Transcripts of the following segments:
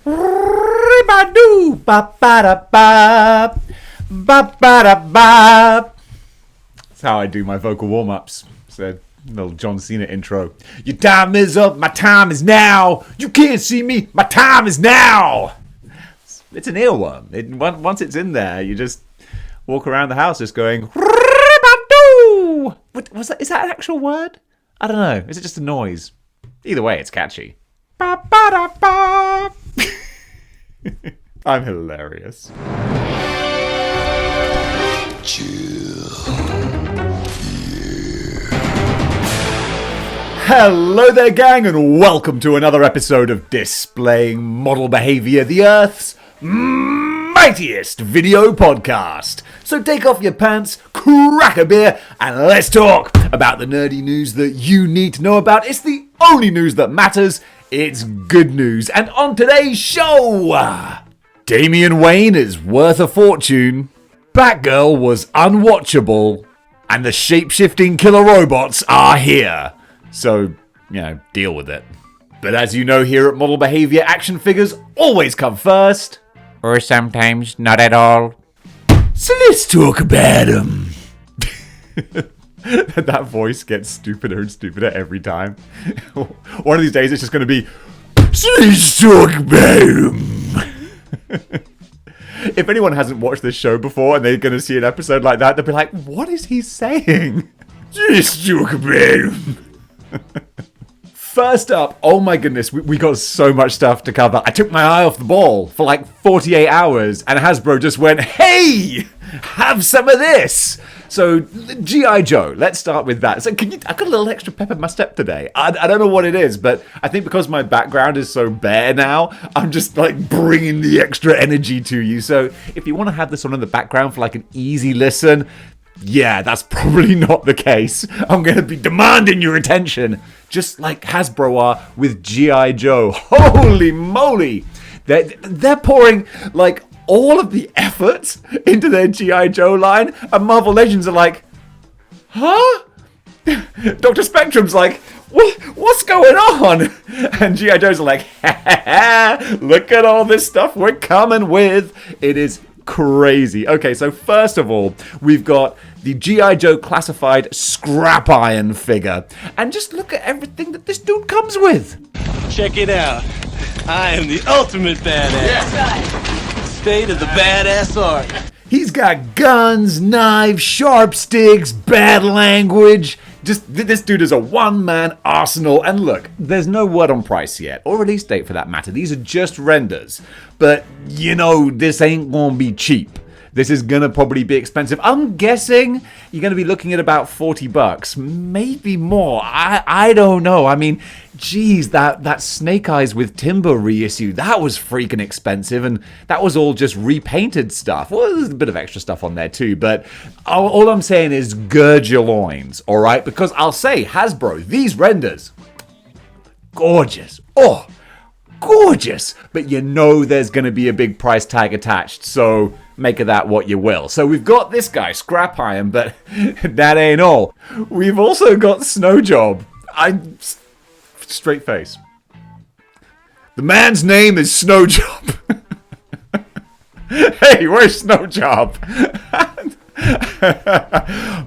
Ba-doo, ba-ba-da-ba, ba-ba-da-ba. That's how I do my vocal warm-ups. So, little John Cena intro. Your time is up, my time is now. You can't see me, my time is now. It's an earworm. Once it's in there, you just walk around the house just going, ba-doo. Is that an actual word? I don't know. Is it just a noise? Either way, it's catchy. Ba-ba-da-ba. I'm hilarious. Chill. Hello there, gang, and welcome to another episode of Displaying-Model-Behaviour, the Earth's mightiest video podcast. So take off your pants, crack a beer, and let's talk about the nerdy news that you need to know about. It's the only news that matters. It's good news. And on today's show, Damian Wayne is worth a fortune, Batgirl was unwatchable, and the shape-shifting killer robots are here. So, deal with it. But as you know, here at Model Behaviour, action figures always come first. Or sometimes not at all. So let's talk about them. That voice gets stupider and stupider every time. One of these days it's just going to be, so let's talk about them. If anyone hasn't watched this show before and they're going to see an episode like that, they'll be like, what is he saying? Let's talk about them. First up, oh my goodness, we got so much stuff to cover. I took my eye off the ball for like 48 hours and Hasbro just went, hey, have some of this. So, G.I. Joe, let's start with that. So, I got a little extra pep in my step today. I don't know what it is, but I think because my background is so bare now, I'm just like bringing the extra energy to you. So, if you want to have this on in the background for like an easy listen, yeah, that's probably not the case. I'm going to be demanding your attention, just like Hasbro are with G.I. Joe. Holy moly! They're pouring like all of the effort into their G.I. Joe line, and Marvel Legends are like, huh? Dr. Spectrum's like, what's going on? And G.I. Joes are like, look at all this stuff we're coming with. It is crazy. Okay, so first of all, we've got the G.I. Joe classified scrap iron figure. And just look at everything that this dude comes with. Check it out. I am the ultimate badass. Yeah. State of the badass art. He's got guns, knives, sharp sticks, bad language. Just, this dude is a one-man arsenal. And look, there's no word on price yet, or release date for that matter. These are just renders. But, this ain't gonna be cheap. This is gonna probably be expensive. I'm guessing you're gonna be looking at about $40, maybe more. I don't know. I mean, geez, that Snake Eyes with Timber reissue, that was freaking expensive, and that was all just repainted stuff. Well, there's a bit of extra stuff on there too, but all I'm saying is gird your loins, all right? Because I'll say, Hasbro, these renders, gorgeous. Oh, gorgeous. But there's gonna be a big price tag attached, so make of that what you will. So we've got this guy, Scrap Iron, but that ain't all. We've also got Snowjob. Straight face. The man's name is Snowjob. Hey, where's Snowjob?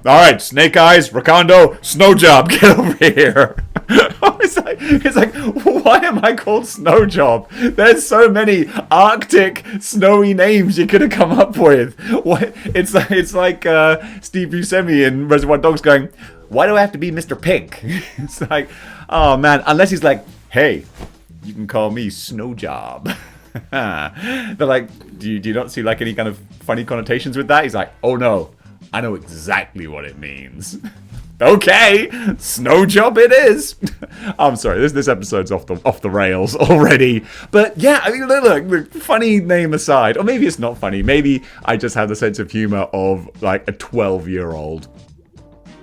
Alright, Snake Eyes, Rakondo, Snowjob, get over here. It's like, why am I called Snowjob? There's so many Arctic, snowy names you could have come up with. It's like Steve Buscemi in Reservoir Dogs going, why do I have to be Mr. Pink? It's like, oh man, unless he's like, hey, you can call me Snowjob. They're like, do you not see like any kind of funny connotations with that? He's like, oh no, I know exactly what it means. Okay, Snowjob it is. I'm sorry, this episode's off the rails already. But yeah, I mean, look, funny name aside, or maybe it's not funny. Maybe I just have the sense of humor of like a 12-year-old.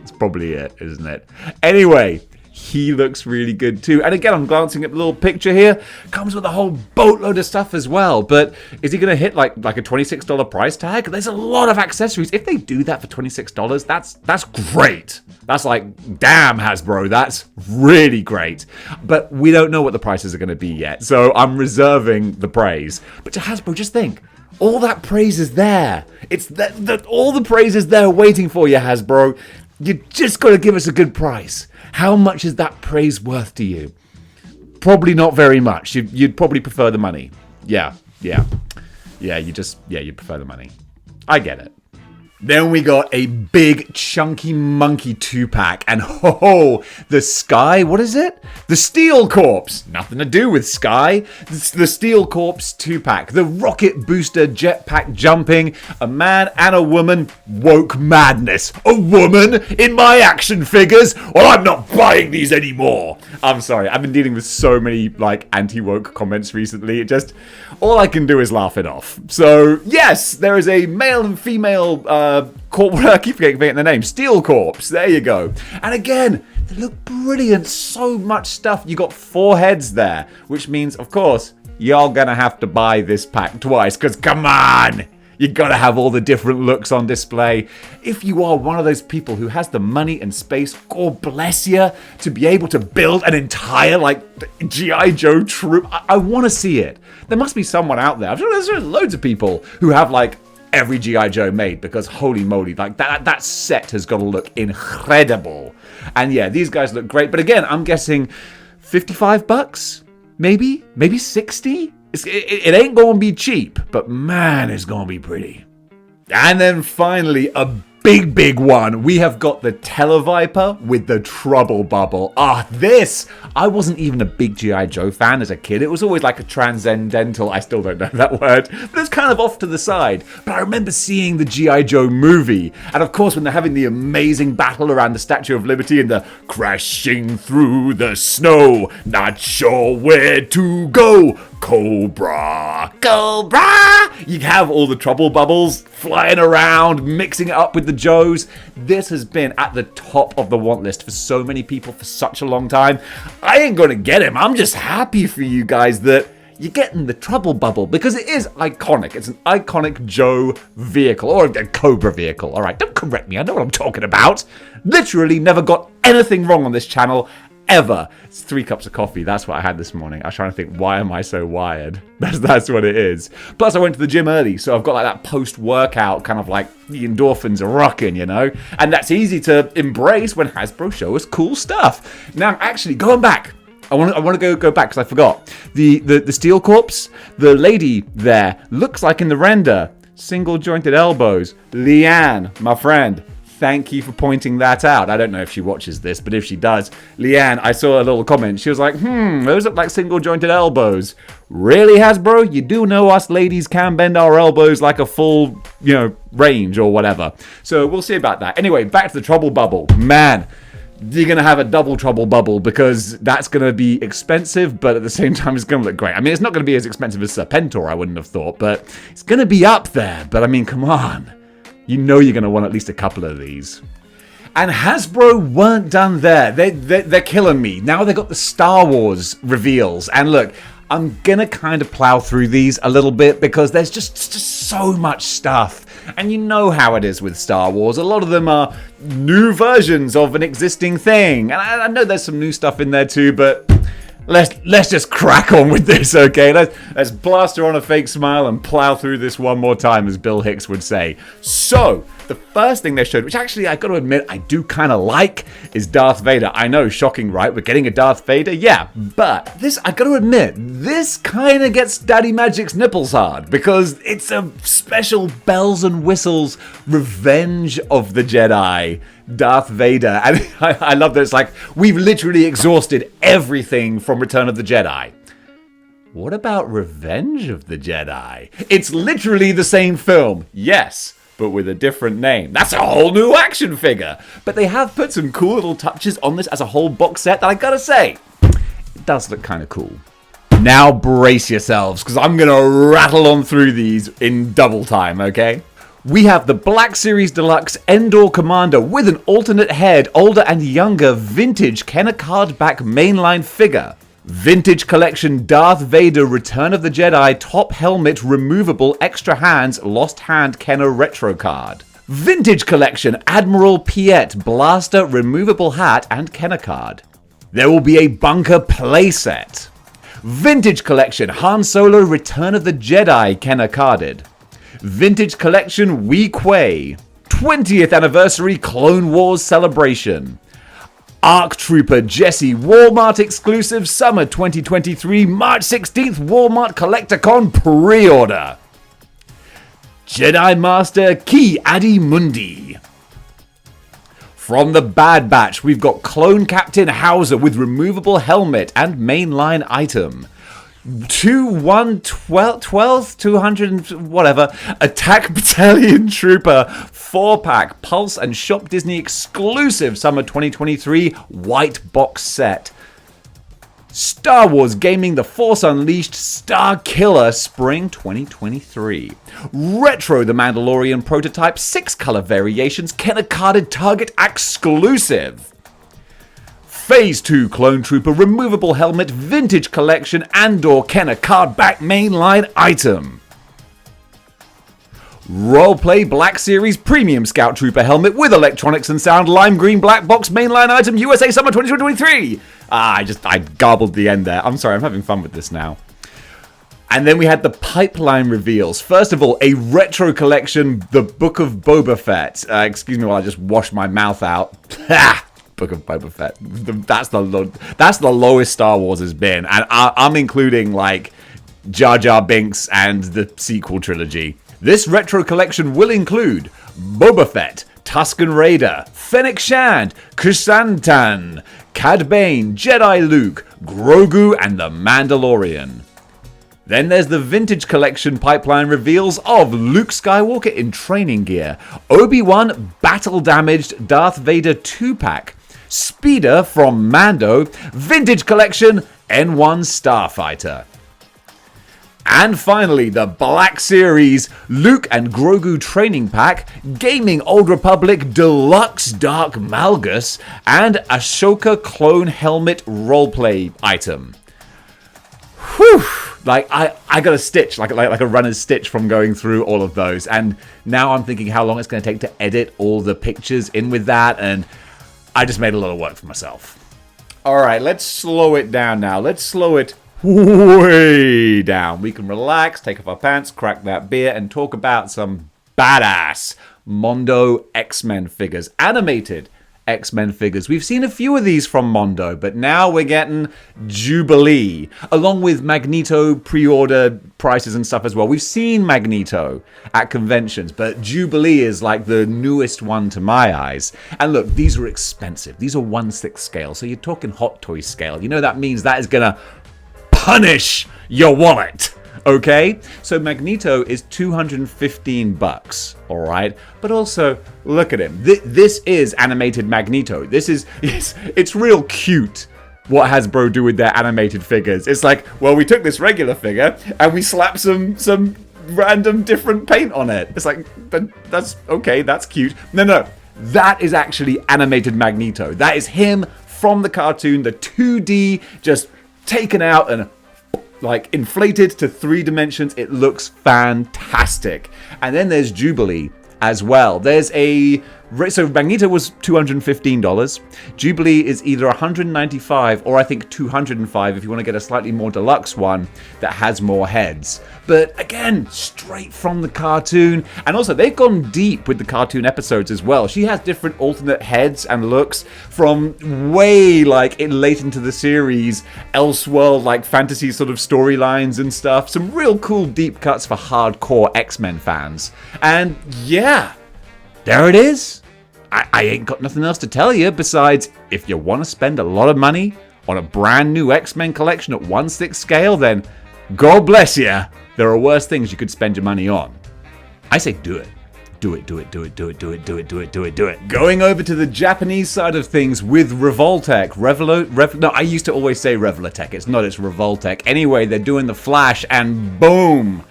It's probably it, isn't it? Anyway, He looks really good too. And again, I'm glancing at the little picture here. Comes with a whole boatload of stuff as well. But is he going to hit like a $26 price tag? There's a lot of accessories. If they do that for $26, that's great. That's like, damn, Hasbro, that's really great. But we don't know what the prices are going to be yet. So I'm reserving the praise. But to Hasbro, just think. All that praise is there. It's that all the praise is there waiting for you, Hasbro. You just got to give us a good price. How much is that praise worth to you? Probably not very much. You'd probably prefer the money. Yeah, you'd prefer the money. I get it. Then we got a big chunky monkey 2-pack, and the Sky, what is it? The Steel Corps, nothing to do with Sky. The Steel Corps 2-pack, the rocket booster jetpack jumping, a man and a woman, woke madness. A woman in my action figures? Well, I'm not buying these anymore. I'm sorry, I've been dealing with so many like anti-woke comments recently. All I can do is laugh it off. So yes, there is a male and female I keep forgetting the name. Steel Corps. There you go. And again, they look brilliant. So much stuff. You got 4 heads there, which means, of course, y'all gonna have to buy this pack twice. Because come on, you gotta have all the different looks on display. If you are one of those people who has the money and space, God bless you, to be able to build an entire G.I. Joe troop, I want to see it. There must be someone out there. I'm sure there's loads of people who have every G.I. Joe made, because holy moly, that set has got to look incredible. And yeah, these guys look great. But again, I'm guessing $55, maybe 60. It ain't gonna be cheap, but man, it's gonna be pretty. And then finally, a big one. We have got the Televiper with the Trouble Bubble. This! I wasn't even a big G.I. Joe fan as a kid. It was always like a transcendental, I still don't know that word, but it's kind of off to the side. But I remember seeing the G.I. Joe movie, and of course when they're having the amazing battle around the Statue of Liberty and the crashing through the snow, not sure where to go, Cobra! You have all the Trouble Bubbles flying around, mixing it up with the Joes. This has been at the top of the want list for so many people for such a long time. I ain't gonna get him. I'm just happy for you guys that you're getting the Trouble Bubble, because it is iconic. It's an iconic Joe vehicle, or a Cobra vehicle. All right, don't correct me. I know what I'm talking about. Literally never got anything wrong on this channel. Ever. It's 3 cups of coffee. That's what I had this morning. I was trying to think, why am I so wired? That's what it is. Plus, I went to the gym early, so I've got that post-workout kind of the endorphins are rocking, you know? And that's easy to embrace when Hasbro show us cool stuff. Now, actually, going back, I want to go back because I forgot. The Steel Corps, the lady there looks like in the render, single jointed elbows. Leanne, my friend. Thank you for pointing that out. I don't know if she watches this, but if she does, Leanne, I saw a little comment. She was like, those look like single-jointed elbows. Really, Hasbro? You do know us ladies can bend our elbows like a full, range or whatever. So we'll see about that. Anyway, back to the Trouble Bubble. Man, you're going to have a double Trouble Bubble, because that's going to be expensive, but at the same time, it's going to look great. I mean, it's not going to be as expensive as Serpentor, I wouldn't have thought, but it's going to be up there. But I mean, come on. You know you're going to want at least a couple of these. And Hasbro weren't done there. They're killing me. Now they've got the Star Wars reveals. And look, I'm going to kind of plow through these a little bit, because there's just so much stuff. And you know how it is with Star Wars. A lot of them are new versions of an existing thing. And I know there's some new stuff in there too, but let's just crack on with this, okay? Let's plaster on a fake smile and plow through this one more time, as Bill Hicks would say. So, the first thing they showed, which actually I got to admit I do kind of like, is Darth Vader. I know, shocking, right? We're getting a Darth Vader, yeah. But this, I got to admit, this kind of gets Daddy Magic's nipples hard, because it's a special bells and whistles Revenge of the Jedi Darth Vader. And I love that it's like, we've literally exhausted everything from Return of the Jedi. What about Revenge of the Jedi? It's literally the same film, yes, but with a different name. That's a whole new action figure. But they have put some cool little touches on this as a whole box set that I gotta say, it does look kind of cool. Now brace yourselves, because I'm gonna rattle on through these in double time, okay? We have the Black Series Deluxe Endor Commander with an alternate head, older and younger vintage Kenner cardback mainline figure. Vintage Collection Darth Vader Return of the Jedi top helmet removable extra hands lost hand Kenner retro card. Vintage Collection Admiral Piet blaster removable hat and Kenner card. There will be a bunker playset. Vintage Collection Han Solo Return of the Jedi Kenner carded. Vintage Collection Wee Quay. 20th Anniversary Clone Wars Celebration. ARC Trooper Jesse Walmart exclusive Summer 2023 March 16th Walmart Collector-Con pre-order. Jedi Master Ki Adi Mundi. From the Bad Batch, we've got Clone Captain Hauser with removable helmet and mainline item. 200 whatever, Attack Battalion Trooper 4-pack Pulse and Shop Disney exclusive Summer 2023 white box set. Star Wars Gaming The Force Unleashed Star Killer Spring 2023. Retro The Mandalorian Prototype 6 color variations Kenner carded Target exclusive. Phase 2 Clone Trooper removable helmet vintage collection Andor Kenner card back mainline item. Roleplay Black Series Premium Scout Trooper helmet with electronics and sound lime green black box mainline item USA Summer 2023. I garbled the end there. I'm sorry, I'm having fun with this now. And then we had the pipeline reveals. First of all, a retro collection, The Book of Boba Fett. Excuse me while I just wash my mouth out. Book of Boba Fett. That's the lowest Star Wars has been. And I'm including like Jar Jar Binks and the sequel trilogy. This retro collection will include Boba Fett, Tusken Raider, Fennec Shand, Chrysantan, Cad Bane, Jedi Luke, Grogu, and the Mandalorian. Then there's the vintage collection pipeline reveals of Luke Skywalker in training gear, Obi-Wan battle-damaged Darth Vader 2-pack, Speeder from Mando, vintage collection N1 Starfighter. And finally, the Black Series Luke and Grogu Training Pack, Gaming Old Republic Deluxe Dark Malgus, and Ashoka Clone Helmet Roleplay item. Whew! Like, I got a stitch, like a runner's stitch from going through all of those. And now I'm thinking how long it's going to take to edit all the pictures in with that. And I just made a lot of work for myself. All right, let's slow it down now. Let's slow it way down. We can relax, take off our pants, crack that beer, and talk about some badass Mondo X-Men figures. Animated X-Men figures. We've seen a few of these from Mondo, but now we're getting Jubilee, along with Magneto pre-order prices and stuff as well. We've seen Magneto at conventions, but Jubilee is like the newest one to my eyes. And look, these are expensive. These are 1/6 scale, so you're talking Hot Toy scale. You know that means that is gonna punish your wallet. Okay, so Magneto is $215, all right? But also, look at him. This is animated Magneto. It's real cute what Hasbro do with their animated figures. It's like, well, we took this regular figure and we slapped some random different paint on it. It's like, that's okay, that's cute. No, that is actually animated Magneto. That is him from the cartoon, the 2D, just taken out and like inflated to 3 dimensions. It looks fantastic. And then there's Jubilee as well. So Magneto was $215. Jubilee is either $195 or I think $205 if you want to get a slightly more deluxe one that has more heads. But again, straight from the cartoon. And also, they've gone deep with the cartoon episodes as well. She has different alternate heads and looks from way like late into the series, Elseworld, like fantasy sort of storylines and stuff. Some real cool deep cuts for hardcore X-Men fans. And yeah, there it is. I ain't got nothing else to tell you besides if you want to spend a lot of money on a brand new X-Men collection at 1/6 scale, then God bless you. There are worse things you could spend your money on. I say do it. Do it. Going over to the Japanese side of things with Revoltech. No, I used to always say Revoltech. It's not, it's Revoltech. Anyway, they're doing the Flash and boom.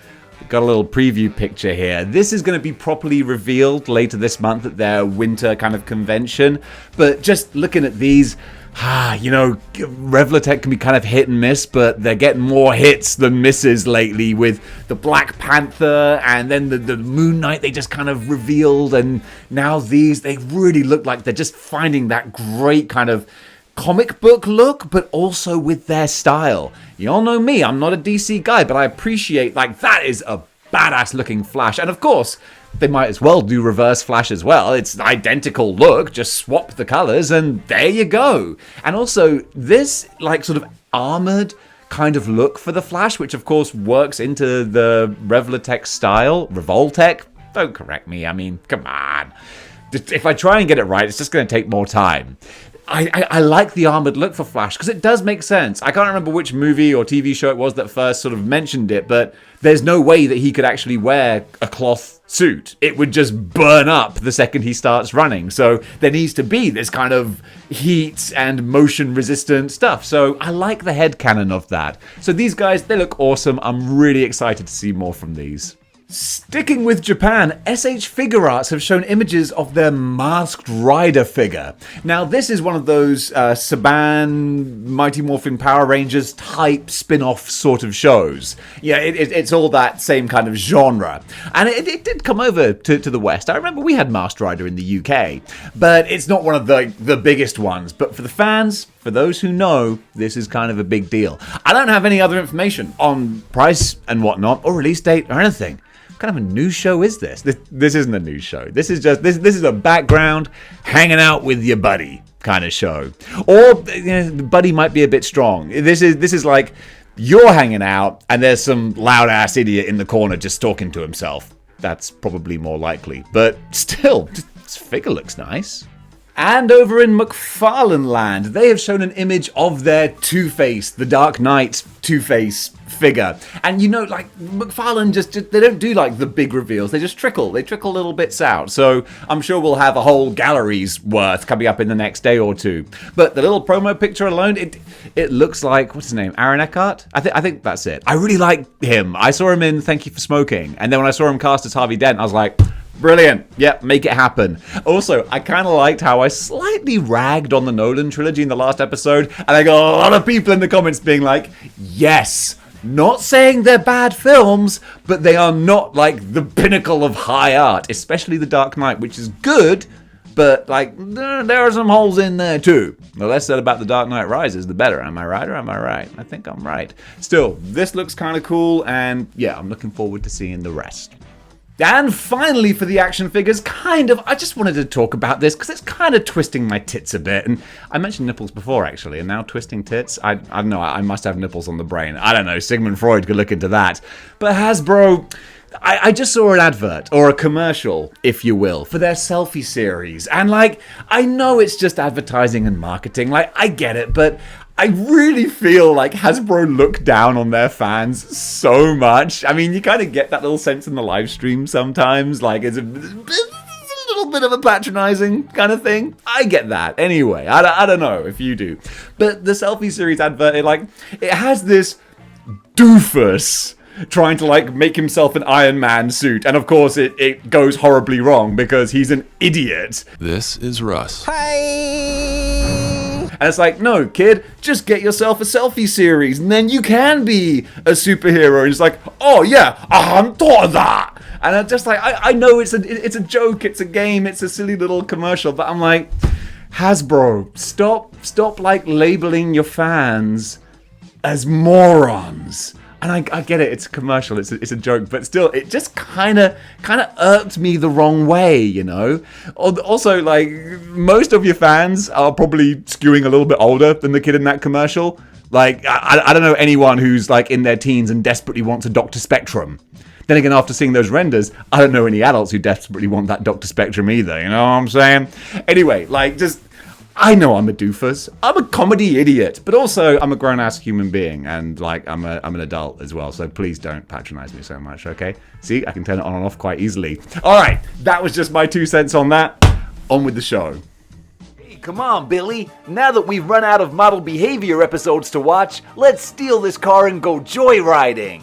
got a little preview picture here. This is going to be properly revealed later this month at their winter kind of convention. But just looking at these, you know, Revlotech can be kind of hit and miss, but they're getting more hits than misses lately with the Black Panther and then the Moon Knight they just kind of revealed, and now these, they really look like they're just finding that great kind of comic book look, but also with their style. You all know me, I'm not a DC guy, but I appreciate, like, that is a badass looking Flash. And of course, they might as well do Reverse Flash as well. It's an identical look, just swap the colors and there you go. And also this like sort of armored kind of look for the Flash, which of course works into the Revlotech style. Revoltech? Don't correct me, I mean, come on. If I try and get it right, it's just going to take more time. I like the armored look for Flash because it does make sense. I can't remember which movie or TV show it was that first sort of mentioned it, but there's no way that he could actually wear a cloth suit. It would just burn up the second he starts running. So there needs to be this kind of heat and motion resistant stuff. So I like the headcanon of that. So these guys, they look awesome. I'm really excited to see more from these. Sticking with Japan, SH Figure Arts have shown images of their Masked Rider figure. Now, this is one of those Saban, Mighty Morphin Power Rangers type spin-off sort of shows. Yeah, it's all that same kind of genre. And it did come over to the West. I remember we had Masked Rider in the UK, but it's not one of the biggest ones. But for the fans, for those who know, this is kind of a big deal. I don't have any other information on price and whatnot, or release date, or anything. What kind of a news show is this? This isn't a news show. This is just this is a background, hanging out with your buddy kind of show. Or you know, buddy might be a bit strong. This is like you're hanging out and there's some loud ass idiot in the corner just talking to himself. That's probably more likely. But still, this figure looks nice. And over in McFarlane Land, they have shown an image of their Two-Face, the Dark Knight Two-Face figure. And you know, like, McFarlane just they don't do like the big reveals, they just trickle little bits out. So I'm sure we'll have a whole gallery's worth coming up in the next day or two. But the little promo picture alone, it looks like, what's his name, Aaron Eckhart? I think that's it. I really like him. I saw him in Thank You for Smoking, and then when I saw him cast as Harvey Dent, I was like, brilliant. Yep, make it happen. Also, I kind of liked how I slightly ragged on the Nolan trilogy in the last episode, and I got a lot of people in the comments being like, yes, not saying they're bad films, but they are not like the pinnacle of high art, especially The Dark Knight, which is good, but like there are some holes in there too. The less said about The Dark Knight Rises, the better. Am I right or am I right? I think I'm right. Still, this looks kind of cool, and yeah, I'm looking forward to seeing the rest. And finally for the action figures, I just wanted to talk about this because it's kind of twisting my tits a bit. And I mentioned nipples before, actually, and now twisting tits. I don't know, I must have nipples on the brain. I don't know, Sigmund Freud could look into that. But Hasbro, I just saw an advert, or a commercial, if you will, for their selfie series. And like, I know it's just advertising and marketing, like, I get it, but I really feel like Hasbro look down on their fans so much. I mean, you kind of get that little sense in the live stream sometimes, like it's a little bit of a patronizing kind of thing. I get that. Anyway, I don't know if you do. But the selfie series advert, it has this doofus trying to like make himself an Iron Man suit, and of course it goes horribly wrong because he's an idiot. This is Russ. And it's like, no, kid, just get yourself a selfie series, and then you can be a superhero. And it's like, oh yeah, I hadn't thought of that. And I'm just like, I know it's a joke, it's a game, it's a silly little commercial, but I'm like, Hasbro, stop like labeling your fans as morons. And I get it, it's a commercial, it's a joke, but still, it just kind of irked me the wrong way, you know? Also, like, most of your fans are probably skewing a little bit older than the kid in that commercial. Like, I don't know anyone who's, like, in their teens and desperately wants a Dr. Spectrum. Then again, after seeing those renders, I don't know any adults who desperately want that Dr. Spectrum either, you know what I'm saying? Anyway, like, just, I know I'm a doofus. I'm a comedy idiot, but also I'm a grown-ass human being, and like I'm an adult as well. So please don't patronize me so much, okay? See, I can turn it on and off quite easily. All right, that was just my 2 cents on that. On with the show. Hey, come on, Billy. Now that we've run out of model behavior episodes to watch, let's steal this car and go joyriding.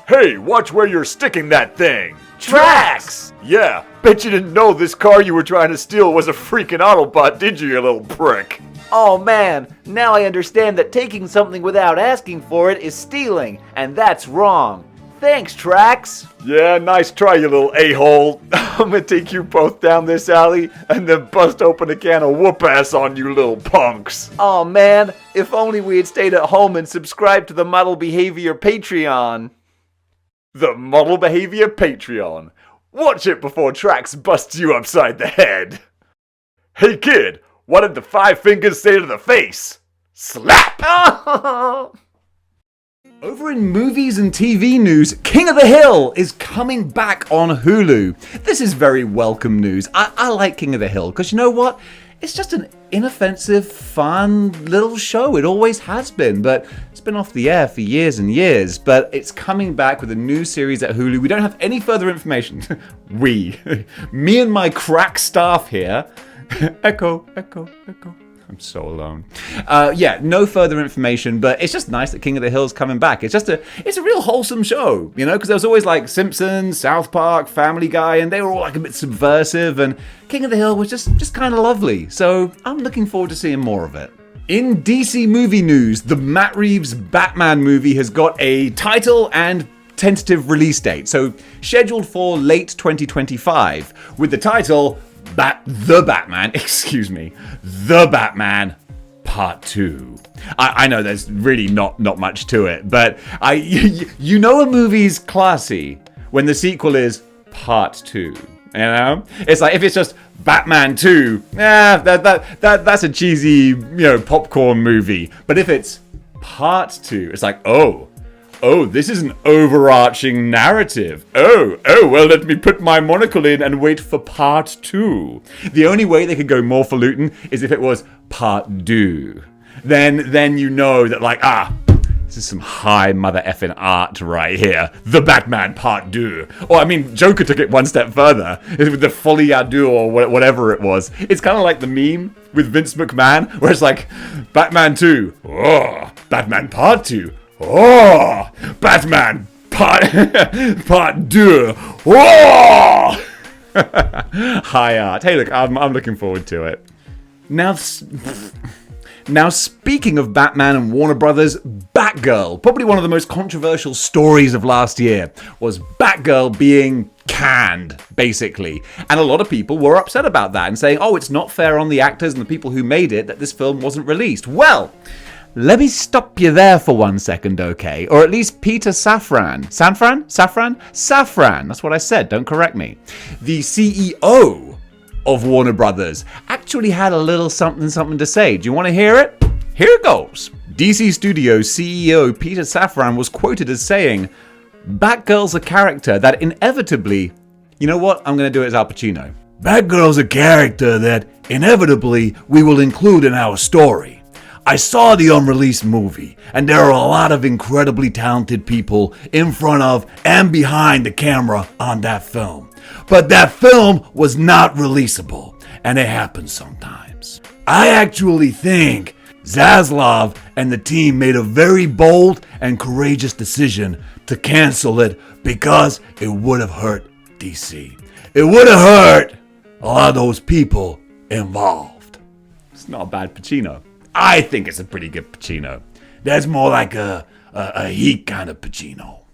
Hey, watch where you're sticking that thing! Tracks! Yeah, bet you didn't know this car you were trying to steal was a freaking Autobot, did you little prick? Oh man, now I understand that taking something without asking for it is stealing, and that's wrong. Thanks, Trax. Yeah, nice try, you little a-hole. I'm gonna take you both down this alley and then bust open a can of whoop-ass on you little punks. Oh man, if only we had stayed at home and subscribed to the Model Behavior Patreon. The Model Behavior Patreon. Watch it before Trax busts you upside the head. Hey kid, what did the 5 fingers say to the face? Slap! Over in movies and TV news, King of the Hill is coming back on Hulu. This is very welcome news. I like King of the Hill because you know what? It's just an inoffensive, fun little show. It always has been, but it's been off the air for years and years. But it's coming back with a new series at Hulu. We don't have any further information. Me and my crack staff here. Echo. I'm so alone. No further information, but it's just nice that King of the Hill's coming back. It's a real wholesome show, you know, because there was always like Simpsons, South Park, Family Guy, and they were all like a bit subversive, and King of the Hill was just kind of lovely. So I'm looking forward to seeing more of it. In DC movie news, the Matt Reeves Batman movie has got a title and tentative release date, so scheduled for late 2025, with the title The Batman Part 2. I know there's really not much to it, but you know a movie's classy when the sequel is Part 2. You know? It's like if it's just Batman 2, that's a cheesy, popcorn movie. But if it's Part 2, it's like, oh, this is an overarching narrative. Oh, well, let me put my monocle in and wait for Part 2. The only way they could go more falutin is if it was Part 2. Then you know that, like, this is some high mother effing art right here. The Batman Part 2. Or, I mean, Joker took it one step further with the Folie à Deux or whatever it was. It's kind of like the meme with Vince McMahon, where it's like, Batman 2. Oh, Batman Part 2. Oh, Batman Part 2. Oh! High art. Hey, look, I'm looking forward to it. Now, speaking of Batman and Warner Brothers, Batgirl, probably one of the most controversial stories of last year, was Batgirl being canned, basically. And a lot of people were upset about that and saying, it's not fair on the actors and the people who made it that this film wasn't released. Well, let me stop you there for 1 second, okay? Or at least Peter Safran. Safran, that's what I said, don't correct me. The CEO of Warner Brothers actually had a little something to say. Do you want to hear it? Here it goes. DC Studios CEO Peter Safran was quoted as saying, Batgirl's a character that inevitably... You know what? I'm going to do it as Al Pacino. Batgirl's a character that inevitably we will include in our story. I saw the unreleased movie, and there are a lot of incredibly talented people in front of and behind the camera on that film. But that film was not releasable, and it happens sometimes. I actually think Zaslav and the team made a very bold and courageous decision to cancel it because it would have hurt DC. It would have hurt a lot of those people involved. It's not a bad Pacino. I think it's a pretty good Pacino. That's more like a Heat kind of Pacino.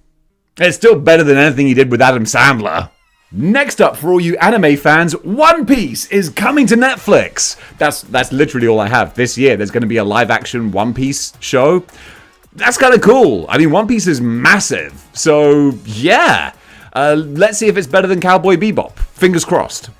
It's still better than anything he did with Adam Sandler. Next up, for all you anime fans, One Piece is coming to Netflix. That's literally all I have. This year, there's going to be a live-action One Piece show. That's kind of cool. I mean, One Piece is massive. So, yeah. Let's see if it's better than Cowboy Bebop. Fingers crossed.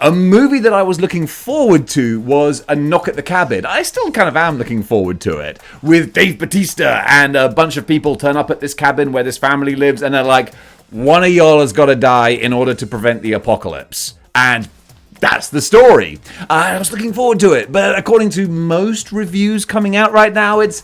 A movie that I was looking forward to was A Knock at the Cabin. I still kind of am looking forward to it. With Dave Bautista and a bunch of people turn up at this cabin where this family lives and they're like, one of y'all has got to die in order to prevent the apocalypse. And that's the story. I was looking forward to it, but according to most reviews coming out right now, it's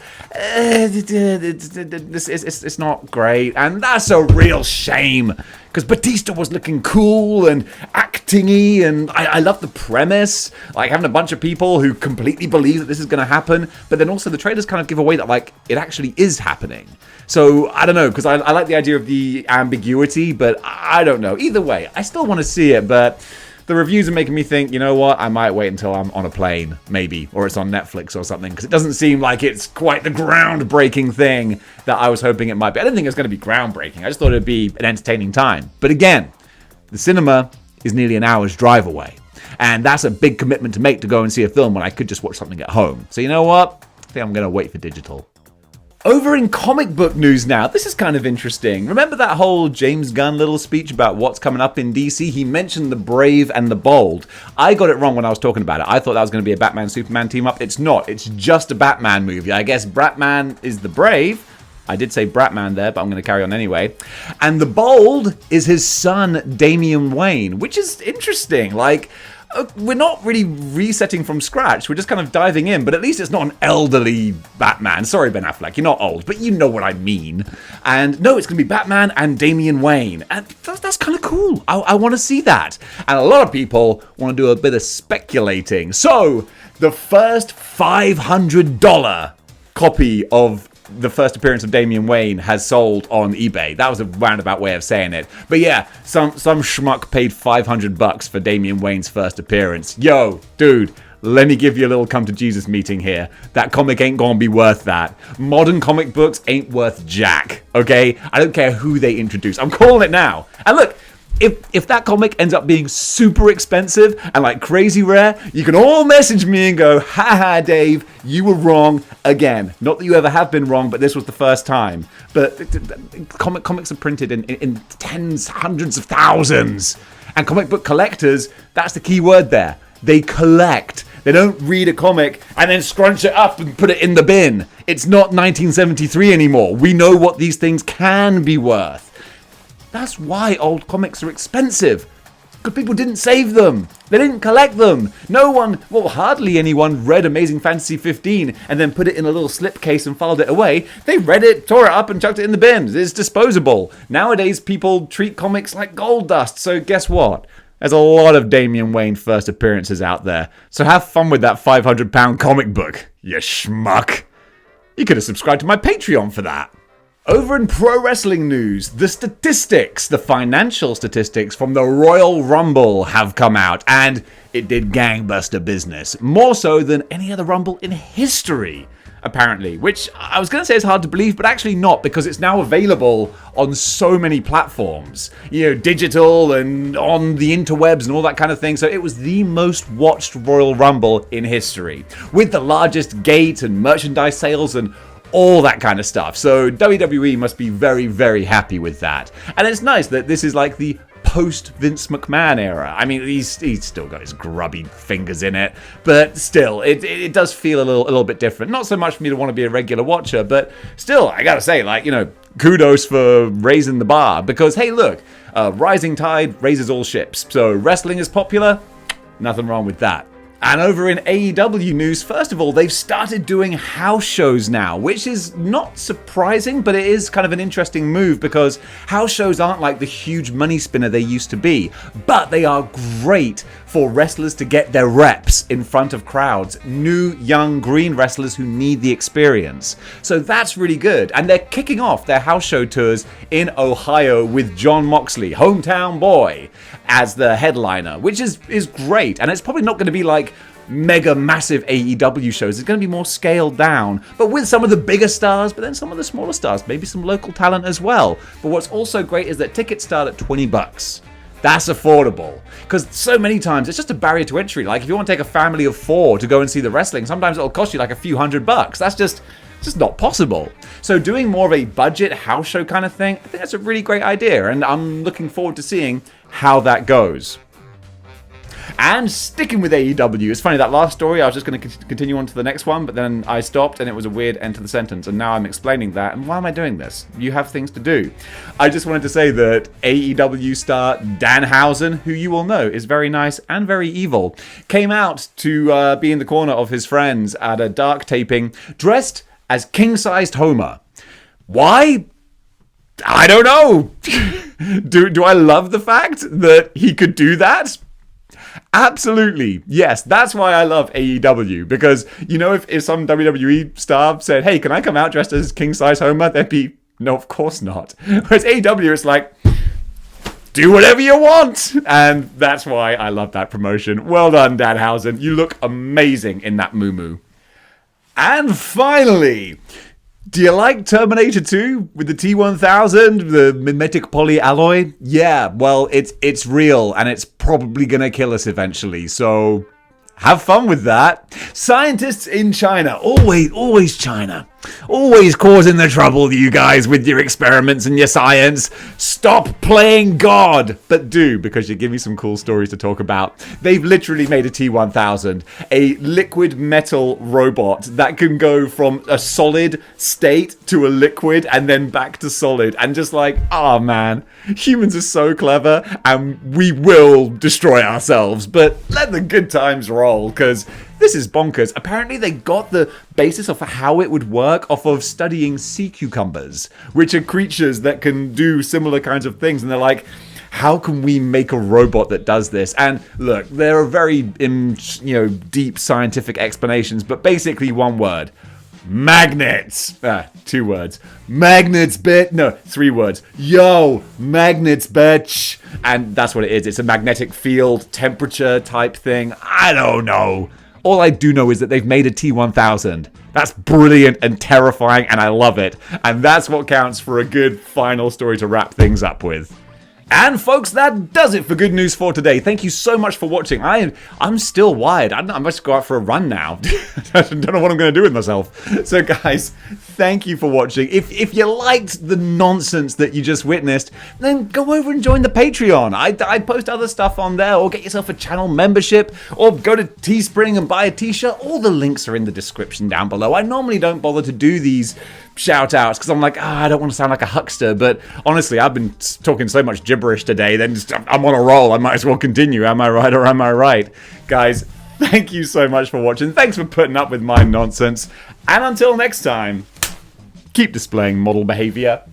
not great, and that's a real shame. Because Batista was looking cool and acting-y, and I love the premise. Like, having a bunch of people who completely believe that this is going to happen, but then also the trailers kind of give away that, like, it actually is happening. So, I don't know, because I like the idea of the ambiguity, but I don't know. Either way, I still want to see it, but the reviews are making me think, you know what, I might wait until I'm on a plane, maybe, or it's on Netflix or something, because it doesn't seem like it's quite the groundbreaking thing that I was hoping it might be. I didn't think it was going to be groundbreaking. I just thought it'd be an entertaining time. But again, the cinema is nearly an hour's drive away, and that's a big commitment to make to go and see a film when I could just watch something at home. So you know what? I think I'm going to wait for digital. Over in comic book news now, this is kind of interesting. Remember that whole James Gunn little speech about what's coming up in DC? He mentioned the brave and the bold. I got it wrong when I was talking about it. I thought that was going to be a Batman-Superman team-up. It's not. It's just a Batman movie. I guess Batman is the brave. I did say Bratman there, but I'm going to carry on anyway. And the bold is his son, Damian Wayne, which is interesting. Like, we're not really resetting from scratch. We're just kind of diving in, but at least it's not an elderly Batman. Sorry, Ben Affleck, you're not old, but you know what I mean. And no, it's going to be Batman and Damian Wayne. And that's kind of cool. I want to see that. And a lot of people want to do a bit of speculating. So, the first $500 copy of the first appearance of Damian Wayne has sold on eBay. That was a roundabout way of saying it. But yeah, some schmuck paid $500 for Damian Wayne's first appearance. Yo, dude, let me give you a little come to Jesus meeting here. That comic ain't gonna be worth that. Modern comic books ain't worth jack, okay? I don't care who they introduce. I'm calling it now. And look, if that comic ends up being super expensive and like crazy rare, you can all message me and go, haha, Dave, you were wrong again. Not that you ever have been wrong, but this was the first time. But comics are printed in tens, hundreds of thousands. And comic book collectors, that's the key word there. They collect. They don't read a comic and then scrunch it up and put it in the bin. It's not 1973 anymore. We know what these things can be worth. That's why old comics are expensive. Because people didn't save them. They didn't collect them. No one, well, hardly anyone read Amazing Fantasy 15 and then put it in a little slipcase and filed it away. They read it, tore it up, and chucked it in the bin. It's disposable. Nowadays, people treat comics like gold dust. So guess what? There's a lot of Damian Wayne first appearances out there. So have fun with that £500 comic book, you schmuck. You could have subscribed to my Patreon for that. Over in pro wrestling news, the statistics, the financial statistics from the Royal Rumble have come out, and it did gangbuster business. More so than any other Rumble in history, apparently. Which I was going to say is hard to believe, but actually not, because it's now available on so many platforms. You know, digital and on the interwebs and all that kind of thing. So it was the most watched Royal Rumble in history, with the largest gate and merchandise sales and all that kind of stuff. So WWE must be very, very happy with that. And it's nice that this is like the post-Vince McMahon era. I mean, he's still got his grubby fingers in it, but still, it does feel a little bit different. Not so much for me to want to be a regular watcher, but still, I gotta say, like, you know, kudos for raising the bar. Because, hey, look, rising tide raises all ships. So wrestling is popular, nothing wrong with that. And over in AEW news, first of all, they've started doing house shows now, which is not surprising, but it is kind of an interesting move because house shows aren't like the huge money spinner they used to be, but they are great for wrestlers to get their reps in front of crowds, new, young, green wrestlers who need the experience. So that's really good. And they're kicking off their house show tours in Ohio with Jon Moxley, hometown boy, as the headliner, which is great. And it's probably not going to be like mega massive AEW shows. It's going to be more scaled down, but with some of the bigger stars, but then some of the smaller stars, maybe some local talent as well. But what's also great is that tickets start at $20. That's affordable, because so many times it's just a barrier to entry. Like if you want to take a family of 4 to go and see the wrestling, sometimes it'll cost you like a few $100. That's just not possible. So doing more of a budget house show kind of thing, I think that's a really great idea, and I'm looking forward to seeing how that goes. And sticking with AEW, it's funny, that last story, I was just going to continue on to the next one, but then I stopped and it was a weird end to the sentence, and now I'm explaining that, and why am I doing this? You have things to do. I just wanted to say that AEW star Danhausen, who you all know is very nice and very evil, came out to be in the corner of his friends at a dark taping, dressed as king-sized Homer. Why? I don't know. Do I love the fact that he could do that? Absolutely. Yes, that's why I love AEW. Because, you know, if some WWE star said, hey, can I come out dressed as king-size Homer? There'd be, no, of course not. Whereas AEW, it's like, do whatever you want. And that's why I love that promotion. Well done, Danhausen. You look amazing in that muumuu. And finally, do you like Terminator 2 with the T-1000, the mimetic polyalloy? Yeah, well, it's real, and it's probably gonna kill us eventually, so have fun with that. Scientists in China, always China. Always causing the trouble, you guys, with your experiments and your science. Stop playing God! But do, because you give me some cool stories to talk about. They've literally made a T-1000, a liquid metal robot that can go from a solid state to a liquid and then back to solid. And just like, oh man, humans are so clever and we will destroy ourselves. But let the good times roll, because this is bonkers. Apparently they got the basis of how it would work off of studying sea cucumbers, which are creatures that can do similar kinds of things. And they're like, how can we make a robot that does this? And look, there are very deep scientific explanations, but basically one word. Magnets! 2 words. Magnets, bitch! No, 3 words. Yo, magnets, bitch! And that's what it is. It's a magnetic field, temperature type thing. I don't know. All I do know is that they've made a T-1000. That's brilliant and terrifying, and I love it. And that's what counts for a good final story to wrap things up with. And folks, that does it for Good News for today. Thank you so much for watching. I'm still wired. I must go out for a run now. I don't know what I'm going to do with myself. So guys, thank you for watching. If you liked the nonsense that you just witnessed, then go over and join the Patreon. I post other stuff on there, or get yourself a channel membership, or go to Teespring and buy a t-shirt. All the links are in the description down below. I normally don't bother to do these shout outs because I'm like, I don't want to sound like a huckster, but honestly, I've been talking so much gibberish today, then I'm on a roll. I might as well continue. Am I right or am I right? Guys, thank you so much for watching. Thanks for putting up with my nonsense. And until next time, keep displaying model behavior.